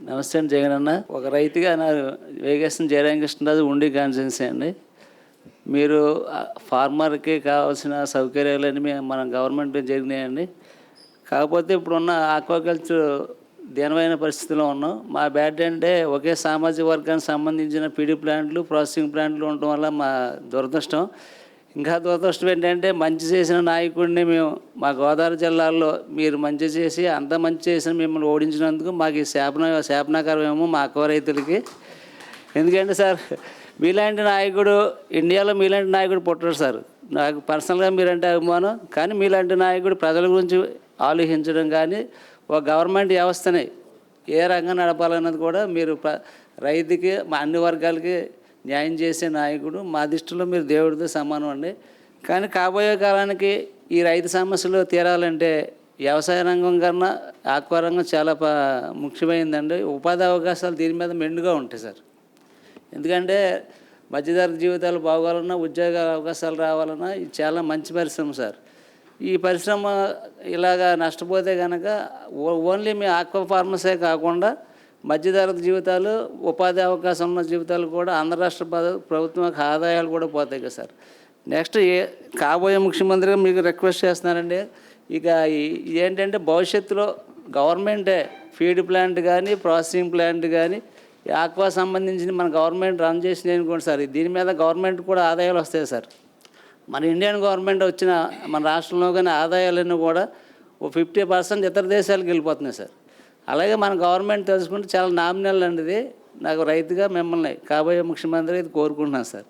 నమస్తే అండి జగన్ అన్న. ఒక రైతుగా నా వేగేశ్వరం జయరామకృష్ణరాజు ఉండి కాన్స్టిట్యున్సీ అండి. మీరు ఫార్మర్కి కావాల్సిన సౌకర్యాలన్నీ మన గవర్నమెంట్ జరిగినాయండి. కాకపోతే ఇప్పుడున్న ఆక్వాకల్చర్ దీనమైన పరిస్థితిలో ఉన్నాం. మా బ్యాడ్ అంటే ఒకే సామాజిక వర్గానికి సంబంధించిన పీడీ ప్లాంట్లు, ప్రాసెసింగ్ ప్లాంట్లు ఉండటం వల్ల మా దురదృష్టం. ఇంకా దురదృష్టం ఏంటంటే మంచి చేసిన నాయకుడిని మేము మా గోదావరి జిల్లాలో మీరు మంచి చేసి అంత మంచి చేసిన మిమ్మల్ని ఓడించినందుకు మాకు ఈ శాపనాకరమేమో మా అక్క రైతులకి. ఎందుకంటే సార్ మీలాంటి నాయకుడు ఇండియాలో మీలాంటి నాయకుడు పుట్టడు సార్. నాకు పర్సనల్గా మీరంటే అభిమానం, కానీ మీలాంటి నాయకుడు ప్రజల గురించి ఆలోచించడం కానీ ఒక గవర్నమెంట్ వ్యవస్థని ఏ రంగం నడపాలన్నది కూడా మీరు రైతుకి మా అన్ని వర్గాలకి న్యాయం చేసే నాయకుడు. మా దృష్టిలో మీరు దేవుడితో సమానం అండి. కానీ కాబోయే కాలానికి ఈ రైతు సమస్యలు తీరాలంటే వ్యవసాయ రంగం కన్నా ఆక్వా రంగం చాలా ముఖ్యమైందండి. ఉపాధి అవకాశాలు దీని మీద మెండుగా ఉంటాయి సార్. ఎందుకంటే మధ్యతరగతి జీవితాలు బాగోవాలన్నా, ఉద్యోగ అవకాశాలు రావాలన్నా ఇది చాలా మంచి పరిశ్రమ సార్. ఈ పరిశ్రమ ఇలాగా నష్టపోతే కనుక ఓన్లీ మీ ఆక్వా ఫార్మర్సే కాకుండా మధ్యతరగతి జీవితాలు, ఉపాధి అవకాశం ఉన్న జీవితాలు కూడా ఆంధ్ర రాష్ట్ర ప్రభుత్వం ఆదాయాలు కూడా పోతాయి కదా సార్. నెక్స్ట్ కాబోయే ముఖ్యమంత్రిగా మీకు రిక్వెస్ట్ చేస్తున్నారండి. ఇక ఏంటంటే భవిష్యత్తులో గవర్నమెంటే ఫీడ్ ప్లాంట్ కానీ, ప్రాసెసింగ్ ప్లాంట్ కానీ ఆక్వా సంబంధించి మన గవర్నమెంట్ రన్ చేసింది అనుకోండి సార్. దీని మీద గవర్నమెంట్ కూడా ఆదాయాలు వస్తాయి సార్. మన ఇండియన్ గవర్నమెంట్ వచ్చిన మన రాష్ట్రంలో కానీ ఆదాయాలన్నీ కూడా 50% ఇతర దేశాలకు వెళ్ళిపోతున్నాయి సార్. అలాగే మన గవర్నమెంట్ తెలుసుకుంటే చాలా నామినల్ అండి. ఇది నాకు రైతుగా మిమ్మల్ని కాబోయే ముఖ్యమంత్రి ఇది కోరుకుంటున్నాను సార్.